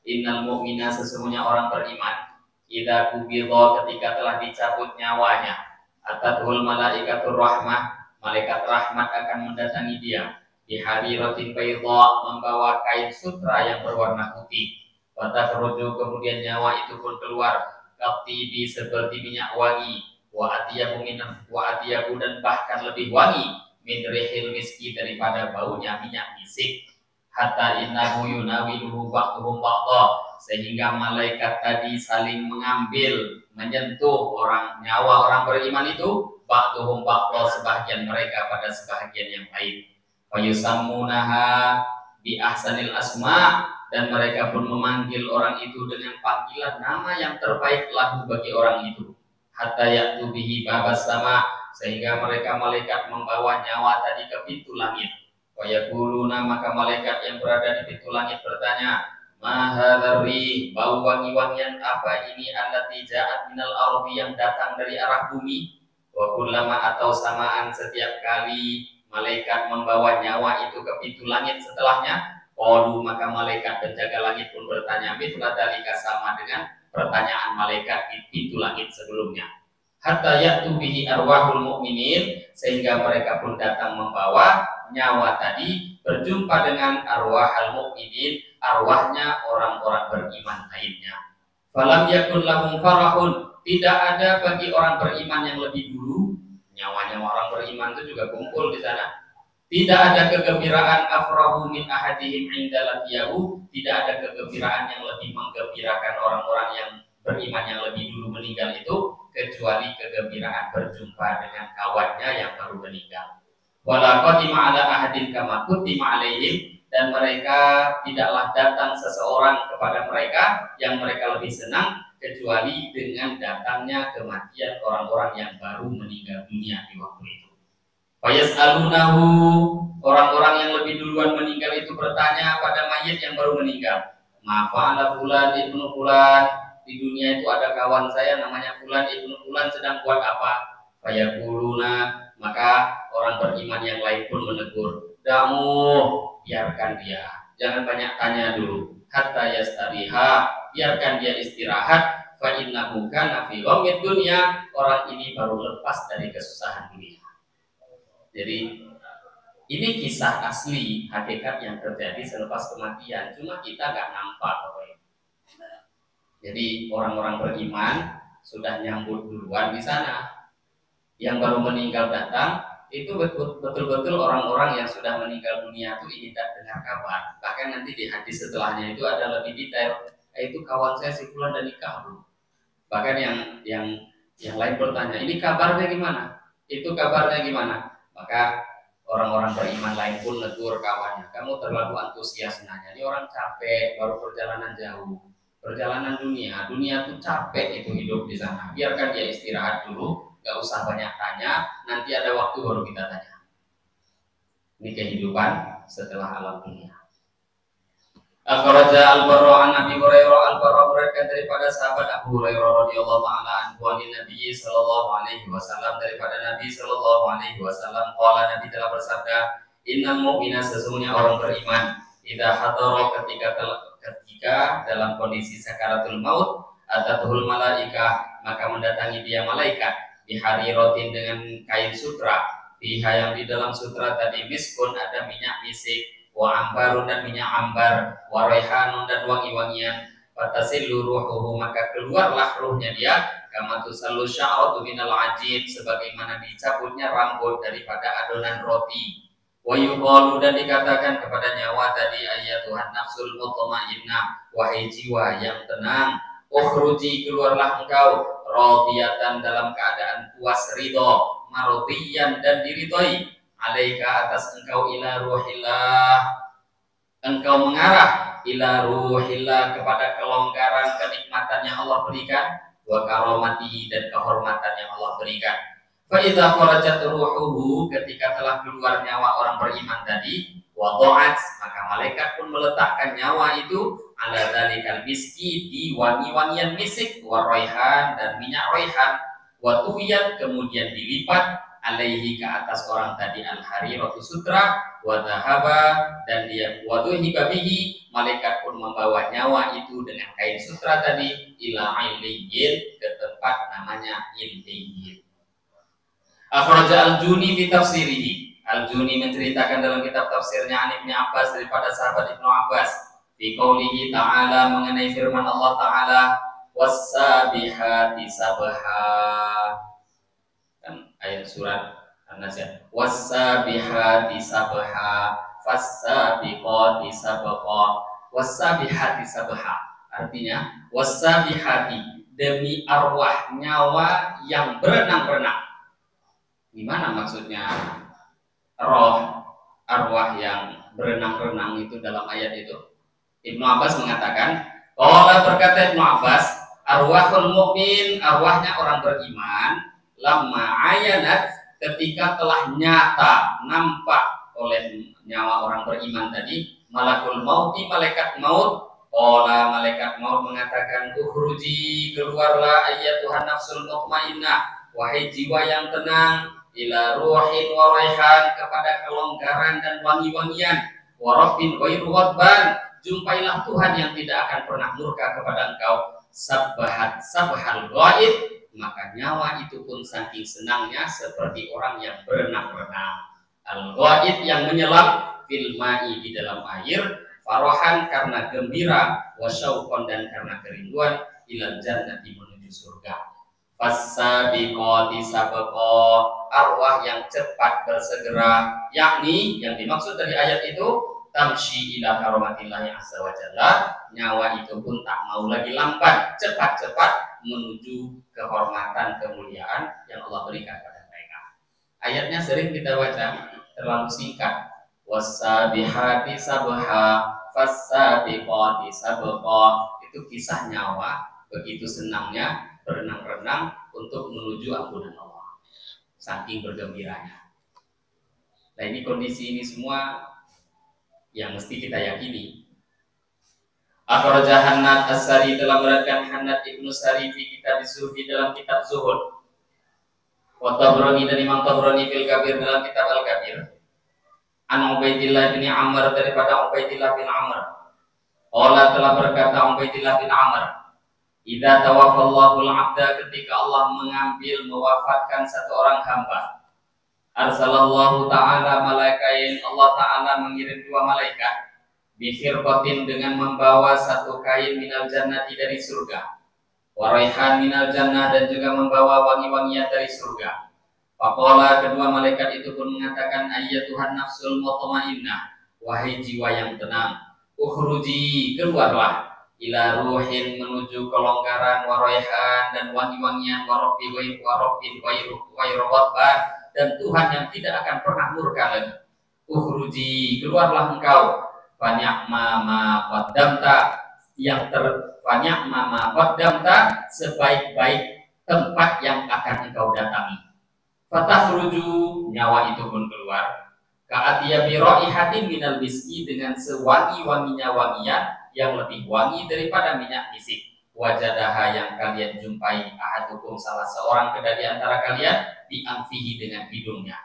innal mu'mina, sesungguhnya orang beriman, idza qubidha, ketika telah dicabut nyawanya, atatul malaikatur rahmah, malaikat rahmat akan mendatangi dia, di hariratin baydha, membawa kain sutra yang berwarna putih, wa takhruju, kemudian nyawa itu pun keluar, katibi, seperti minyak wangi, wa atiyabu, dan bahkan lebih wangi, min rihil miski, daripada baunya minyak misik, hatta innahu yunawiluhu ba'duhum ba'dha, sehingga malaikat tadi saling mengambil, menyentuh nyawa orang beriman itu, ba'duhum ba'dha, sebahagian mereka pada sebahagian yang lain, fa yusammunaha bi ahsanil asma', dan mereka pun memanggil orang itu dengan panggilan nama yang terbaik lahu bagi orang itu, hatta ya'tu bihi babas sama, sehingga mereka malaikat membawa nyawa tadi ke pintu langit. Wa yaquluna, maka malaikat yang berada di pintu langit bertanya, ma hadzari, bau wangi-wangian apa ini, allati ja'at minal ardi, yang datang dari arah bumi. Wa kullama, atau samaan, setiap kali malaikat membawa nyawa itu ke pintu langit setelahnya, qalu, maka malaikat penjaga langit pun bertanya, mithla dzalika, sama dengan pertanyaan malaikat di pintu langit sebelumnya, hatta ya'tu bihi arwahul mu'minin, sehingga mereka pun datang membawa nyawa tadi berjumpa dengan arwahul mu'minin, arwahnya orang-orang beriman lainnya. Falam yakun lahum farahun, tidak ada bagi orang beriman yang lebih dulu, nyawa-nyawa orang beriman itu juga kumpul di sana. Tidak ada kegembiraan afrahu min ahadihim inda laqiyahu, tidak ada kegembiraan yang lebih menggembirakan orang-orang yang beriman yang lebih dulu meninggal itu kecuali kegembiraan berjumpa dengan kawannya yang baru meninggal. Wala qatima ala ahadin kama kutima alaihim, dan mereka tidaklah datang seseorang kepada mereka yang mereka lebih senang kecuali dengan datangnya kematian orang-orang yang baru meninggal dunia di waktu itu. Fayas'alunahu, orang-orang yang lebih duluan meninggal itu bertanya pada mayit yang baru meninggal, ma fa'ala fulan ibnu fulan, di dunia itu ada kawan saya namanya fulan ibnu fulan sedang buat apa? Fayaquluna, maka orang beriman yang lain pun menegur, damu, biarkan dia, jangan banyak tanya dulu, hatta yastariha, biarkan dia istirahat, fa innahu kana fi ghammid dunya, orang ini baru lepas dari kesusahan dunia. Jadi ini kisah asli hakikat yang terjadi selepas kematian, cuma kita nggak nampak. Jadi orang-orang beriman sudah nyambut duluan di sana. Yang baru meninggal datang itu betul-betul orang-orang yang sudah meninggal dunia itu ingin dengar kabar. Bahkan nanti di hadis setelahnya itu ada lebih detail. Itu kawan saya si fulan dan nikah bro. Bahkan yang lain bertanya, ini kabarnya gimana? Itu kabarnya gimana? Maka orang-orang beriman lain pun negur kawannya, kamu terlalu antusias nanya, ini orang capek, baru perjalanan jauh, perjalanan dunia tuh capek itu hidup di sana, biarkan dia istirahat dulu, gak usah banyak tanya, nanti ada waktu baru kita tanya. Ini kehidupan setelah alam dunia. Akhraja al-Barra an Abi Hurairah, al-Barra meriwayatkan daripada sahabat Abu Hurairah radhiyallahu taala anhu an Nabi sallallahu alaihi wasallam, daripada Nabi sallallahu alaihi wasallam qala, Nabi telah bersabda, innal mu'mina, sesungguhnya orang beriman, idza hadara, ketika dalam kondisi sakaratul maut, atatuhul malaikah, maka mendatangi dia malaikat, bihariratin, dengan kain sutra, fiha, yang di dalam sutra tadi miskun, ada minyak misik, wa ambarun, dan minyak ambar, wa raihanun, dan wangi-wangian, fatasillu ruhuhu, maka keluarlah ruhnya dia, kama tusallu sya'ratu minal ajin, sebagaimana dicabutnya rambut daripada adonan roti. Wa yuqalu, dan dikatakan kepada nyawa tadi, ayyatuhan nafsul mutmainnah, wahai jiwa yang tenang, ukhruji, keluarlah engkau, radiyatan, dalam keadaan puas ridho, mardiyan, dan diridhoi, alaika, atas engkau, ila ruhillah, engkau mengarah, ila ruhillah, kepada kelonggaran kenikmatan yang Allah berikan, wa karomati, dan kehormatan yang Allah berikan. Fa idza kharajat ruhuhu, ketika telah keluar nyawa orang beriman tadi, wada'at, maka malaikat pun meletakkan nyawa itu ala dzalikal miski, di wangi-wangian misik, wa raihan, dan minyak raihan, wa tuwiyat, kemudian dilipat, alaihi, ke atas orang tadi, al-hariratu sutra, wa dhahaba, dan dia wa dhuhiba bihi, malaikat pun membawa nyawa itu dengan kain sutra tadi, ila illiyin, ke tempat namanya illiyin. Akhraja al-Juni fi tafsirihi, al-Juni menceritakan dalam kitab tafsirnya an Ibnu Abbas, daripada sahabat Ibnu Abbas, fi qoulihi ta'ala, mengenai firman Allah Ta'ala, was-sabihati sabha, kan ayat surat An-Nas, was-sabihati sabha, fas-sabiqati sabqa, was-sabihati sabha, artinya was-sabihati, demi arwah nyawa yang berenang-renang. Gimana maksudnya roh arwah yang berenang-renang itu dalam ayat itu? Ibnu Abbas mengatakan, qala, berkata Ibnu Abbas, arwahul mukmin, arwahnya orang beriman, lamma ayanat, ketika telah nyata nampak oleh nyawa orang beriman tadi, malakul mauti, malaikat maut, qala, malaikat maut mengatakan, ukhruji, keluarlah ayyatuhan nafsul mutmainnah, wahai jiwa yang tenang, ila ruhin wa raihan, kepada kelonggaran dan wangi-wangian, wa rabbin ghairu ghadban, jumpailah Tuhan yang tidak akan pernah murka kepada engkau, sabbahat sabhal ghaib, maka nyawa itu pun saking senangnya seperti orang yang berenang-renang, al-ghaib, yang menyelam, fil ma'i, di dalam air, farahan, karena gembira, wa syauqan, dan karena kerinduan, ilal jannati, menuju surga. Fassabiqati sabqa, arwah yang cepat bersegera, yakni yang dimaksud dari ayat itu tamshi ila karomatillahi azza wa jalla, nyawa itu pun tak mau lagi lambat, cepat-cepat menuju kehormatan kemuliaan yang Allah berikan pada mereka. Ayatnya sering kita baca, terlalu singkat. Wassabihati sabha fassabiqati sabqa, itu kisah nyawa begitu senangnya berenang-renang untuk menuju ampunan Allah, saking bergembiranya. Nah, ini kondisi ini semua yang mesti kita yakini. Akhraja Hannad As-Sari, telah meriwayatkan Hannad Ibnu Sari fi kitab Zuhdi, dalam kitab Zuhud. Wa Tabrani, dan Imam Tabrani fil Kabir, dalam kitab Al-Kabir. An Ubaidillah bin Amr, daripada Ubaidillah bin Amr. Allah telah berkata Ubaidillah bin Amr, idza tawaffallahu al-'abda, ketika Allah mengambil mewafatkan satu orang hamba, arsalallahu ta'ala malaikain, Allah ta'ala mengirim dua malaikat, bifirqatin, dengan membawa satu kain minal jannati, dari surga, wa raihan minal jannah, dan juga membawa wangi-wangian dari surga. Faqala, kedua malaikat itu pun mengatakan, ayyatuhan nafsul mutmainnah, wahai jiwa yang tenang, ukhruji, keluarlah, ila ruhin, menuju kelonggaran, waraihan, dan wangi-wangian, warabbi wairobban, dan Tuhan yang tidak akan pernah murka lagi. Ukhruji, keluarlah engkau, fanya'ma ma qaddamta, fanya'ma ma qaddamta, sebaik-baik tempat yang akan engkau datangi. Fatakhruju, nyawa itu pun keluar, ka'atiya bi raihatin minal miski, dengan sewangi-wanginya wangian yang lebih wangi daripada minyak misik. Wajadaha, yang kalian jumpai, ahadukum, salah seorang dari antara kalian, bi anfihi, dengan hidungnya.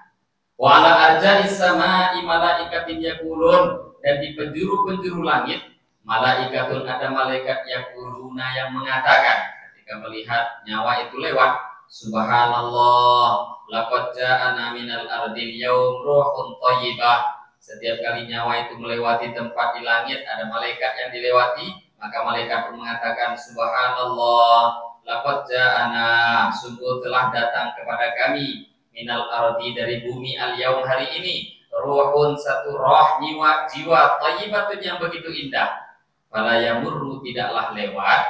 Wa ala arja'is sama'i malaikatin yaqulun, dan di penjuru-penjuru langit malaikatun, ada malaikat yaquluna, yang mengatakan ketika melihat nyawa itu lewat, subhanallah, laqad ja'ana minal ardil yaum ruhun thayyibah. Setiap kali nyawa itu melewati tempat di langit, ada malaikat yang dilewati, maka malaikat pun mengatakan, subhanallah, laqad ja'ana, sungguh telah datang kepada kami, minal ardi, dari bumi, al yaum, hari ini, ruhun, satu roh, jiwa thayyibatun, yang begitu indah. Fala yamurru, tidaklah lewat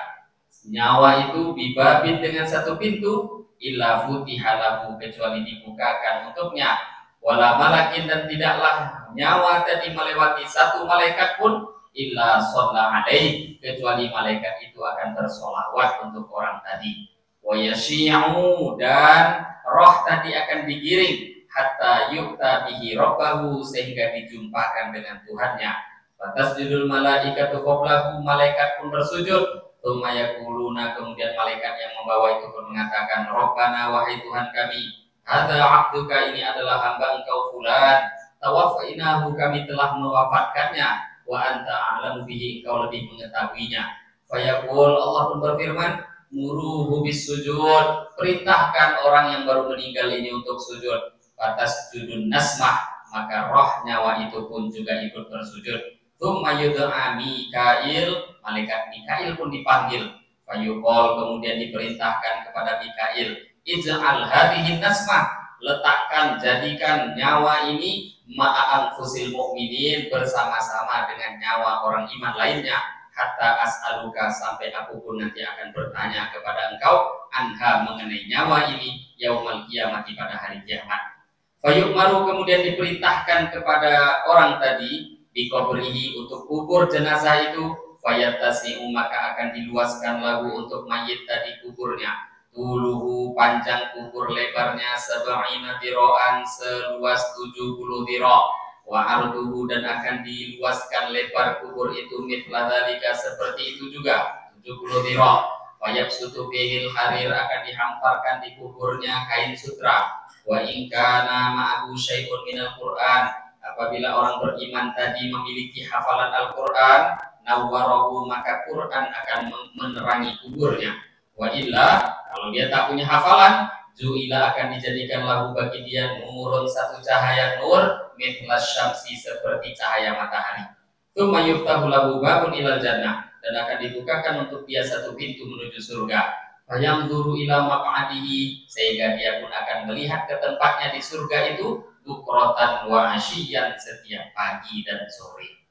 nyawa itu, bibabin, dengan satu pintu, illa futihalahu, kecuali dibukakan untuknya, wala malakin, dan tidaklah nyawa tadi melewati satu malaikat pun, illa shalla alaih, kecuali malaikat itu akan bersolawat untuk orang tadi. Wa yashi'u, dan roh tadi akan digiring, hatta yu'ta bihi rabbahu, sehingga dijumpakan dengan Tuhannya. Fatasjudul malaikatu qablahu, malaikat pun bersujud. Tsumma yaquluna, kemudian malaikat yang membawa itu pun mengatakan, Rabbana, wahai Tuhan kami, hadza 'abduka, ini adalah hamba engkau fulan, tawafainahu, kami telah mewafatkannya, wa anta a'lamu bihi, engkau lebih mengetahuinya. Fayaqul, Allah pun berfirman, muruhu bis sujud, perintahkan orang yang baru meninggal ini untuk sujud. Fatasjudun nasmah, maka roh nyawa itu pun juga ikut bersujud. Tsumma yud'a Mikail, malaikat Mikail pun dipanggil. Fayuqal, kemudian diperintahkan kepada Mikail, ij'al hadhihi nasmah, letakkan, jadikan nyawa ini ma'a anfusil mu'minin, bersama-sama dengan nyawa orang iman lainnya, hatta as'aluka, sampai aku pun nanti akan bertanya kepada engkau, anha, mengenai nyawa ini, yaumal qiyamati, pada hari kiamat. Fayu'maru, kemudian diperintahkan kepada orang tadi, dikubrihi, untuk kubur jenazah itu, fayatasi'u, maka akan diluaskan lagu untuk mayit tadi kuburnya, tuluhu, panjang kubur, lebarnya sab'ina dira'an, seluas 70 dira', wa arduhu, dan akan diluaskan lebar kubur itu, mithla dzalika, seperti itu juga 70 dira', wa yabsutu fihil harir, akan dihamparkan di kuburnya kain sutra, wa in kana ma'ahu syai'un minal Qur'an, apabila orang beriman tadi memiliki hafalan Al-Quran, nawwarahu, maka Quran akan menerangi kuburnya. Wa illa, kalau dia tak punya hafalan, ju'ila, akan dijadikan lahu bagi dia nurun, satu cahaya nur, mithla syamsi, seperti cahaya matahari. Tsumma yuftahu lahu babun ilal jannah, dan akan dibukakan untuk dia satu pintu menuju surga. Fayanzuru ila maq'adihi, sehingga dia pun akan melihat ke tempatnya di surga itu bukratan wa asyiyan, setiap pagi dan sore.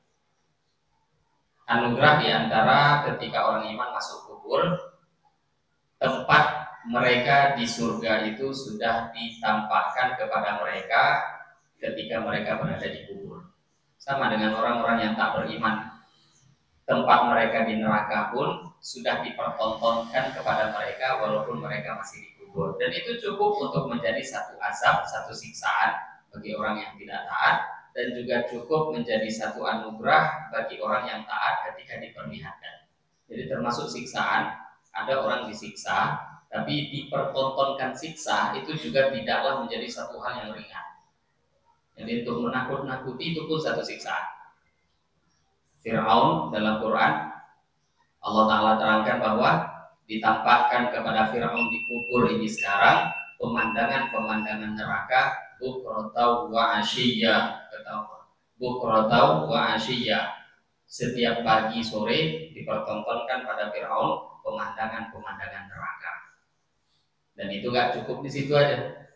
Anugerah diantara ketika orang iman masuk kubur, tempat mereka di surga itu sudah ditampakkan kepada mereka ketika mereka berada di kubur. Sama dengan orang-orang yang tak beriman, tempat mereka di neraka pun sudah dipertontonkan kepada mereka walaupun mereka masih di kubur. Dan itu cukup untuk menjadi satu azab, satu siksaan bagi orang yang tidak taat, dan juga cukup menjadi satu anugerah bagi orang yang taat ketika diperlihatkan. Jadi termasuk siksaan, ada orang disiksa, tapi dipertontonkan siksa itu juga tidaklah menjadi satu hal yang ringan. Jadi untuk menakut-nakuti itu pun satu siksaan. Fir'aun dalam Quran, Allah Ta'ala terangkan bahwa ditampakkan kepada Fir'aun di kubur ini sekarang pemandangan-pemandangan neraka bukrotau wa asyiya, bukrotau wa asyiya, setiap pagi sore dipertontonkan pada Fir'aun pemandangan-pemandangan neraka. Dan itu gak cukup di situ aja.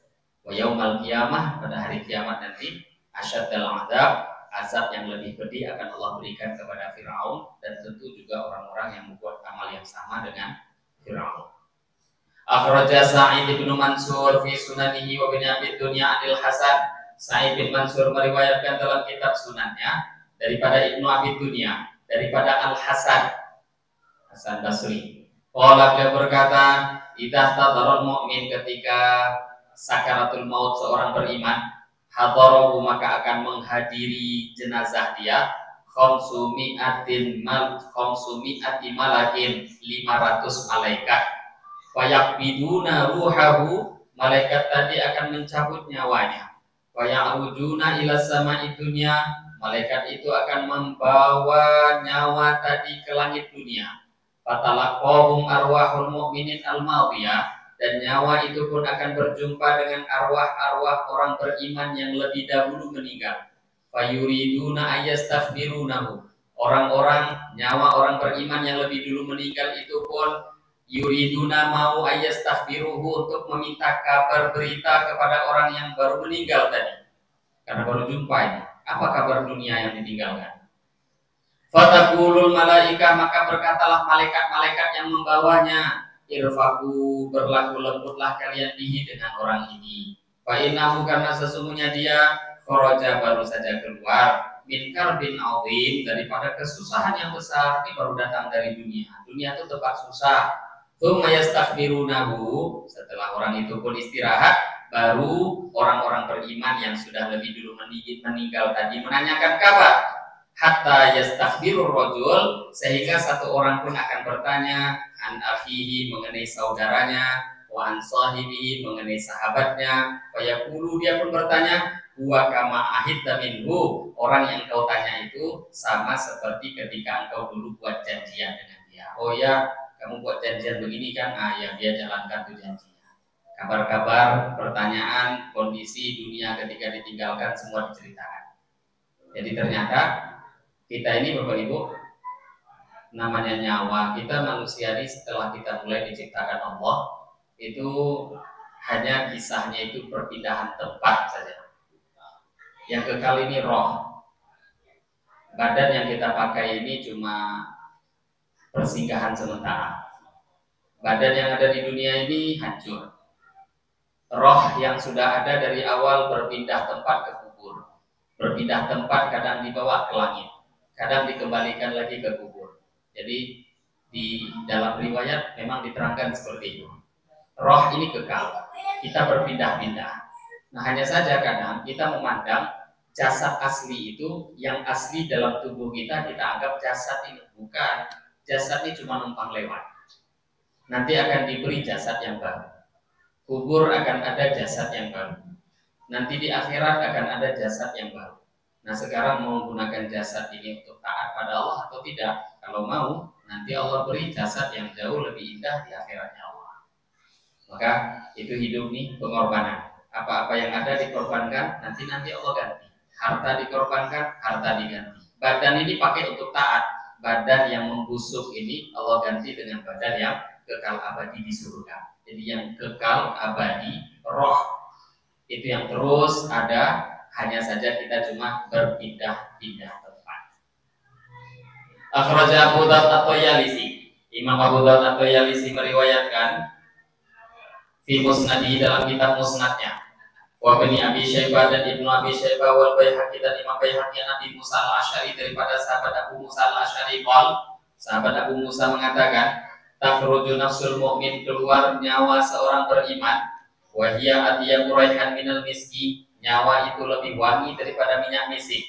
Wa yaumal qiyamah, pada hari kiamat nanti, asyaddal adab, azab yang lebih pedih akan Allah berikan kepada Fir'aun, dan tentu juga orang-orang yang membuat amal yang sama dengan Fir'aun. Akhraja Sa'id bin Mansur fi sunanihi wa bin Abi Dunya Anil Hasan. Sa'id bin Mansur meriwayatkan dalam kitab sunannya daripada Ibnu Abi Dunya, daripada Al-Hasan, Hasan Basri. Qala, beliau berkata, idza tadarul mu'min, ketika sakaratul maut seorang beriman, hadarahu, maka akan menghadiri jenazah dia khamsumi'ati malakin, 500 malaikat. Fayaqbiduna ruhahu, malaikat tadi akan mencabut nyawanya. Fayarujuna ila sama'i dunya, malaikat itu akan membawa nyawa tadi ke langit dunia. Fatalaqahum arwahul mu'minin al-madiyah, dan nyawa itu pun akan berjumpa dengan arwah-arwah orang beriman yang lebih dahulu meninggal. Fayuriduna ayastaghfirunahu, orang-orang, nyawa orang beriman yang lebih dulu meninggal itu pun yuriduna mau ayastaghfiruhu, untuk meminta kabar berita kepada orang yang baru meninggal tadi, karena baru jumpa ini. Apa kabar dunia yang ditinggalkan? Fatakulul malaikah, maka berkatalah malaikat-malaikat yang membawanya, irfaku, berlaku lembutlah kalian bihi, dengan orang ini. Fa innahu, karena sesungguhnya dia, kharaja, baru saja keluar, min karbin azim, daripada kesusahan yang besar. Ini baru datang dari dunia. Dunia itu tempat susah. Tsumma yastaghfirunahu, setelah orang itu pun istirahat, baru orang-orang beriman yang sudah lebih dulu meninggal tadi menanyakan kabar. Hatta yastaghfirur rajul, sehingga satu orang pun akan bertanya an akhihi, mengenai saudaranya, wa an sahibihi, mengenai sahabatnya. Wa yaqulu, dia pun bertanya, huwa kama ahidta minhu, orang yang kau tanya itu sama seperti ketika engkau dulu buat janjian dengan dia. Oh ya, kamu buat janjian begini kan? Ya, dia jalankan tuh janjinya. Kabar-kabar, pertanyaan, kondisi dunia ketika ditinggalkan semua diceritakan. Jadi ternyata kita ini Bapak Ibu, namanya nyawa kita manusia ini setelah kita mulai diciptakan Allah, itu hanya kisahnya itu perpindahan tempat saja. Yang kekal ini roh. Badan yang kita pakai ini cuma persinggahan sementara. Badan yang ada di dunia ini hancur. Roh yang sudah ada dari awal berpindah tempat ke kubur. Berpindah tempat, kadang dibawa ke langit, kadang dikembalikan lagi ke kubur. Jadi di dalam riwayat memang diterangkan seperti itu. Roh ini kekal, kita berpindah-pindah. Nah, hanya saja kadang kita memandang jasad asli itu, yang asli dalam tubuh kita anggap jasad ini. Bukan, jasad ini cuma numpang lewat. Nanti akan diberi jasad yang baru. Kubur akan ada jasad yang baru. Nanti di akhirat akan ada jasad yang baru. Nah, sekarang mau menggunakan jasad ini untuk taat pada Allah atau tidak? Kalau mau, nanti Allah beri jasad yang jauh lebih indah di akhiratnya Allah. Maka itu hidup nih pengorbanan. Apa-apa yang ada dikorbankan, nanti Allah ganti. Harta dikorbankan, harta diganti. Badan ini pakai untuk taat, badan yang membusuk ini Allah ganti dengan badan yang kekal abadi di surga. Jadi yang kekal abadi, roh itu yang terus ada, hanya saja kita cuma berpindah-pindah tempat. Akhraja Abu Daud at-Tayalisi. Imam Abu Daud at-Tayalisi meriwayatkan fi musnadi dalam kitab musnadnya. Wa Ibnu Abi Syaibah dan Ibnu Abi Syaibah wal Baihaqi dan Imam Baihaqi Nabi Musa al-Asy'ari daripada sahabat Abu Musa al-Asy'ari sahabat Abu Musa mengatakan, takhruju nafsul mu'min, keluar nyawa seorang beriman, wa hiya atyabu raihan minal miski, nyawa itu lebih wangi daripada minyak misik.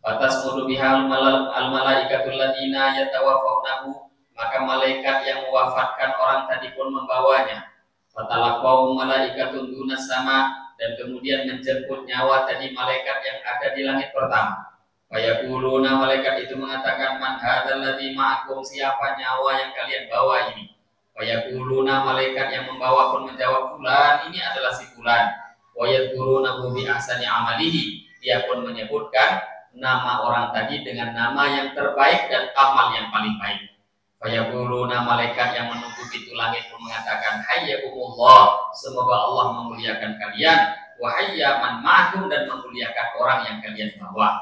Batas mudu bihal al-malaikatul ladina yatawafawnahu, maka malaikat yang mewafatkan orang tadi pun membawanya. Fatalaqahu malaikatun dunas sama, dan kemudian menjemput nyawa tadi malaikat yang ada di langit pertama. Fayaquluna, malaikat itu mengatakan, man hadzal ladzi ma'akum, siapa nyawa yang kalian bawa ini? Fayaquluna, malaikat yang membawa pun menjawab, fulan, ini adalah si fulan. Wa yadhkuruna bi ahsani amalihi, dia pun menyebutkan nama orang tadi dengan nama yang terbaik dan amal yang paling baik. Fayaquluna, malaikat yang menunggu pintu langit pun mengatakan, hayyakumullah, semoga Allah memuliakan kalian, wa hayya man ma'akum, dan memuliakan orang yang kalian bawa.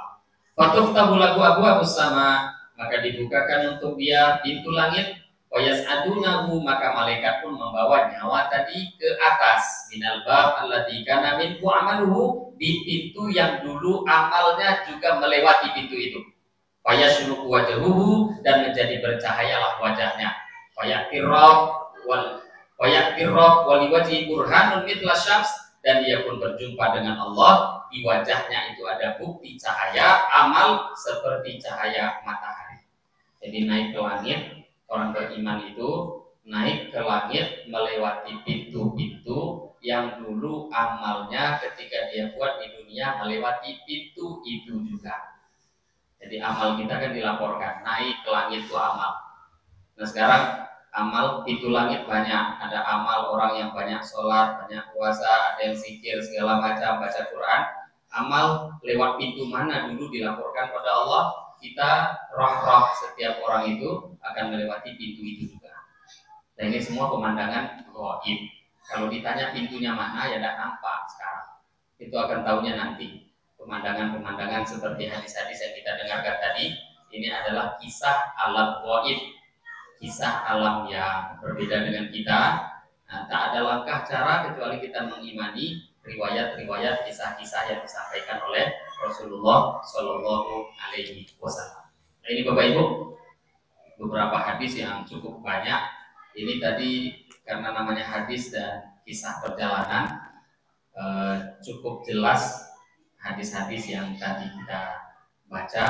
Fatuftahu lahu abwabus sama, maka dibukakan untuk dia pintu langit. Wa yas'adunahu, maka malaikat pun membawa nyawa tadi ke atas. Minal bab alladzi kana minhu amaluhu, di pintu yang dulu amalnya juga melewati pintu itu. Fayashruqu wajhuhu, dan menjadi bercahayalah wajahnya. Fayaqirrab wal wajhi burhanun mithla syams, dan dia pun berjumpa dengan Allah, di wajahnya itu ada bukti cahaya amal seperti cahaya matahari. Jadi naik ke langit, orang beriman itu naik ke langit melewati pintu-pintu yang dulu amalnya ketika dia buat di dunia melewati pintu itu juga. Jadi amal kita kan dilaporkan, naik ke langit itu amal. Nah sekarang amal pintu langit banyak. Ada amal orang yang banyak sholat, banyak puasa, ada yang zikir segala macam, baca Quran. Amal lewat pintu mana dulu dilaporkan pada Allah, kita roh-roh setiap orang itu akan melewati pintu itu juga. Dan ini semua pemandangan gaib. Kalau ditanya pintunya mana, ya tidak nampak sekarang. Itu akan tahunya nanti. Pemandangan-pemandangan seperti hadis-hadis yang kita dengarkan tadi, ini adalah kisah alam gaib, kisah alam yang berbeda dengan kita. Nah, tak ada langkah cara kecuali kita mengimani riwayat-riwayat kisah-kisah yang disampaikan oleh Rasulullah Shallallahu Alaihi Wasallam. Nah, ini Bapak Ibu, beberapa hadis yang cukup banyak. Ini tadi karena namanya hadis dan kisah perjalanan, cukup jelas hadis-hadis yang tadi kita baca.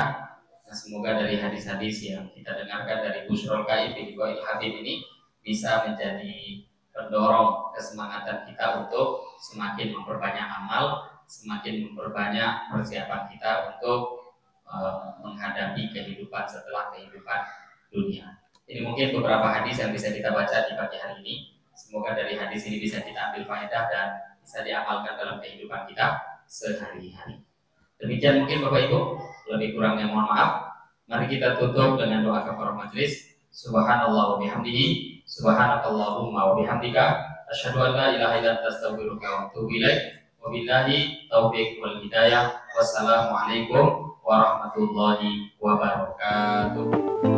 Nah, semoga dari hadis-hadis yang kita dengarkan dari Bushrul Kaib bin Wa'il Habib ini bisa menjadi pendorong kesemangatan kita untuk semakin memperbanyak amal, semakin memperbanyak persiapan kita untuk menghadapi kehidupan setelah kehidupan dunia. Ini mungkin beberapa hadis yang bisa kita baca di pagi hari ini. Semoga dari hadis ini bisa kita ambil faedah dan bisa diamalkan dalam kehidupan kita sehari-hari. Demikian mungkin Bapak Ibu, lebih kurangnya mohon maaf. Mari kita tutup dengan doa kafaratul majelis. Subhanallah wa bihamdihi, subhanakallahumma wa bihamdika, asyhadu an la ilaha illa anta astaghfiruka wa atubu ilaik. Wabillahi taufiq wal hidayah. Wassalamualaikum warahmatullahi wabarakatuh.